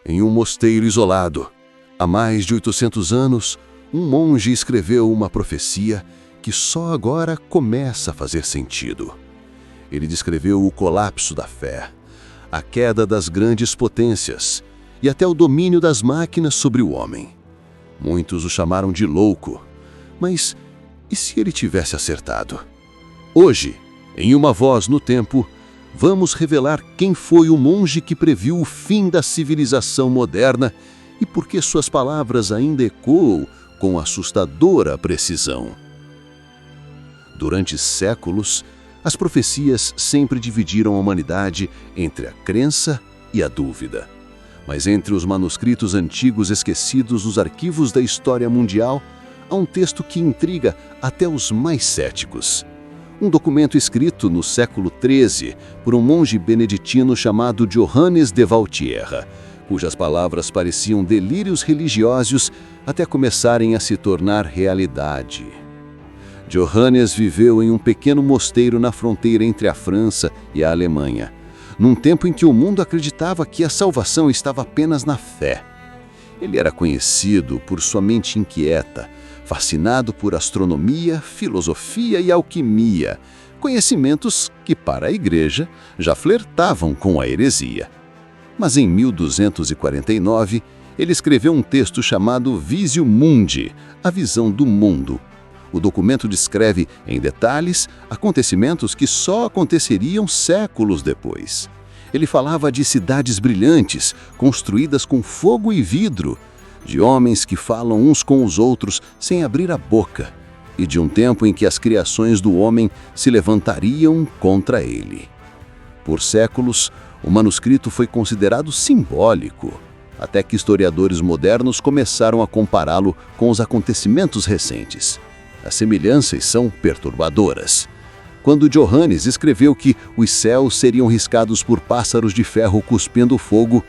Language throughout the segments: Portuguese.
Em um mosteiro isolado, há mais de 800 anos, um monge escreveu uma profecia que só agora começa a fazer sentido. Ele descreveu o colapso da fé, a queda das grandes potências e até o domínio das máquinas sobre o homem. Muitos o chamaram de louco, mas e se ele tivesse acertado? Hoje, em Uma Voz no Tempo, vamos revelar quem foi o monge que previu o fim da civilização moderna e por que suas palavras ainda ecoam com assustadora precisão. Durante séculos, as profecias sempre dividiram a humanidade entre a crença e a dúvida. Mas entre os manuscritos antigos esquecidos nos arquivos da história mundial, há um texto que intriga até os mais céticos. Um documento escrito no século XIII por um monge beneditino chamado Johannes de Valtierra, cujas palavras pareciam delírios religiosos até começarem a se tornar realidade. Johannes viveu em um pequeno mosteiro na fronteira entre a França e a Alemanha, num tempo em que o mundo acreditava que a salvação estava apenas na fé. Ele era conhecido por sua mente inquieta, fascinado por astronomia, filosofia e alquimia, conhecimentos que, para a Igreja, já flertavam com a heresia. Mas em 1249, ele escreveu um texto chamado Visio Mundi, a visão do mundo. O documento descreve, em detalhes, acontecimentos que só aconteceriam séculos depois. Ele falava de cidades brilhantes, construídas com fogo e vidro, de homens que falam uns com os outros sem abrir a boca, e de um tempo em que as criações do homem se levantariam contra ele. Por séculos, o manuscrito foi considerado simbólico, até que historiadores modernos começaram a compará-lo com os acontecimentos recentes. As semelhanças são perturbadoras. Quando Johannes escreveu que os céus seriam riscados por pássaros de ferro cuspindo fogo,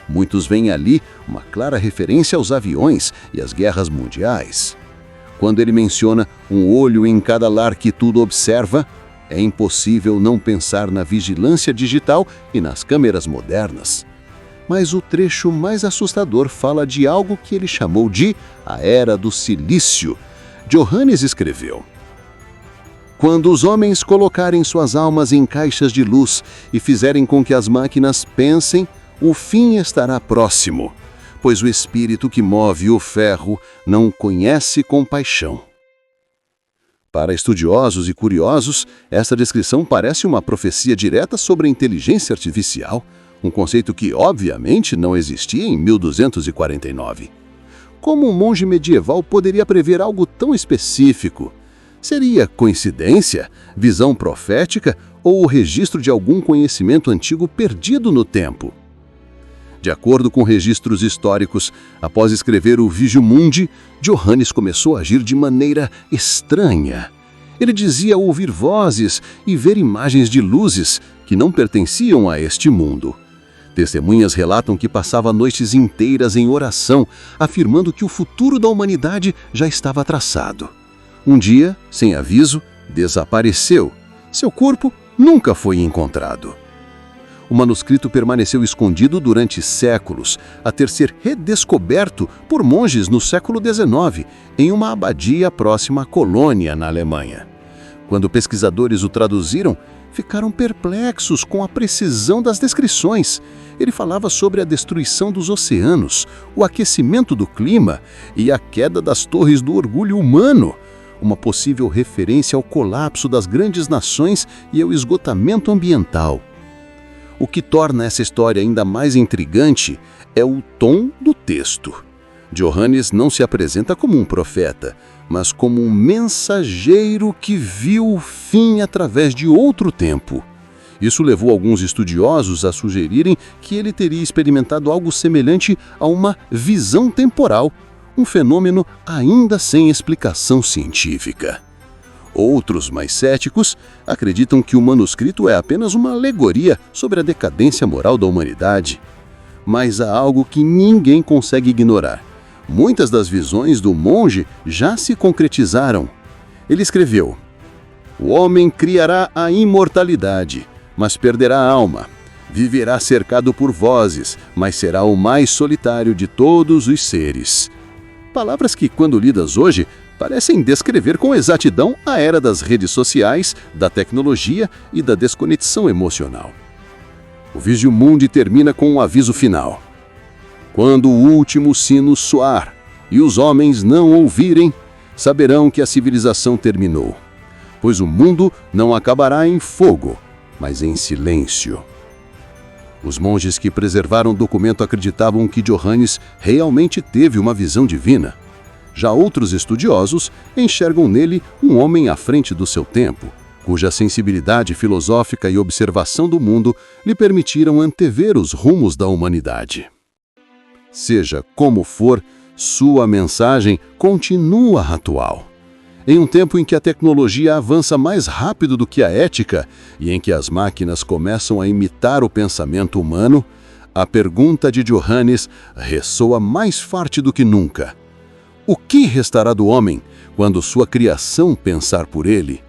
muitos veem ali uma clara referência aos aviões e às guerras mundiais. Quando ele menciona um olho em cada lar que tudo observa, é impossível não pensar na vigilância digital e nas câmeras modernas. Mas o trecho mais assustador fala de algo que ele chamou de a Era do Silício. Johannes escreveu: quando os homens colocarem suas almas em caixas de luz e fizerem com que as máquinas pensem, o fim estará próximo, pois o espírito que move o ferro não conhece compaixão. Para estudiosos e curiosos, essa descrição parece uma profecia direta sobre a inteligência artificial, um conceito que, obviamente, não existia em 1249. Como um monge medieval poderia prever algo tão específico? Seria coincidência, visão profética ou o registro de algum conhecimento antigo perdido no tempo? De acordo com registros históricos, após escrever o Visio Mundi, Johannes começou a agir de maneira estranha. Ele dizia ouvir vozes e ver imagens de luzes que não pertenciam a este mundo. Testemunhas relatam que passava noites inteiras em oração, afirmando que o futuro da humanidade já estava traçado. Um dia, sem aviso, desapareceu. Seu corpo nunca foi encontrado. O manuscrito permaneceu escondido durante séculos, até ser redescoberto por monges no século XIX, em uma abadia próxima à Colônia, na Alemanha. Quando pesquisadores o traduziram, ficaram perplexos com a precisão das descrições. Ele falava sobre a destruição dos oceanos, o aquecimento do clima e a queda das torres do orgulho humano, uma possível referência ao colapso das grandes nações e ao esgotamento ambiental. O que torna essa história ainda mais intrigante é o tom do texto. Johannes não se apresenta como um profeta, mas como um mensageiro que viu o fim através de outro tempo. Isso levou alguns estudiosos a sugerirem que ele teria experimentado algo semelhante a uma visão temporal, um fenômeno ainda sem explicação científica. Outros, mais céticos, acreditam que o manuscrito é apenas uma alegoria sobre a decadência moral da humanidade. Mas há algo que ninguém consegue ignorar. Muitas das visões do monge já se concretizaram. Ele escreveu: o homem criará a imortalidade, mas perderá a alma. Viverá cercado por vozes, mas será o mais solitário de todos os seres. Palavras que, quando lidas hoje, parecem descrever com exatidão a era das redes sociais, da tecnologia e da desconexão emocional. O Visio Mundi termina com um aviso final. Quando o último sino soar e os homens não ouvirem, saberão que a civilização terminou, pois o mundo não acabará em fogo, mas em silêncio. Os monges que preservaram o documento acreditavam que Johannes realmente teve uma visão divina. Já outros estudiosos enxergam nele um homem à frente do seu tempo, cuja sensibilidade filosófica e observação do mundo lhe permitiram antever os rumos da humanidade. Seja como for, sua mensagem continua atual. Em um tempo em que a tecnologia avança mais rápido do que a ética e em que as máquinas começam a imitar o pensamento humano, a pergunta de Johannes ressoa mais forte do que nunca. O que restará do homem quando sua criação pensar por ele?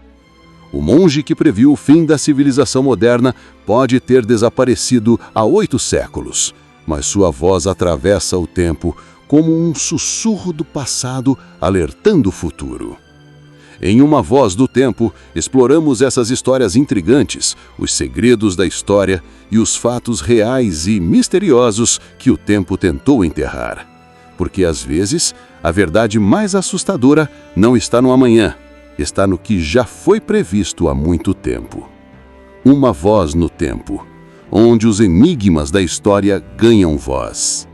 O monge que previu o fim da civilização moderna pode ter desaparecido há 8 séculos, mas sua voz atravessa o tempo como um sussurro do passado alertando o futuro. Em Uma Voz do Tempo, exploramos essas histórias intrigantes, os segredos da história e os fatos reais e misteriosos que o tempo tentou enterrar. Porque, às vezes, a verdade mais assustadora não está no amanhã, está no que já foi previsto há muito tempo. Uma Voz no Tempo, onde os enigmas da história ganham voz.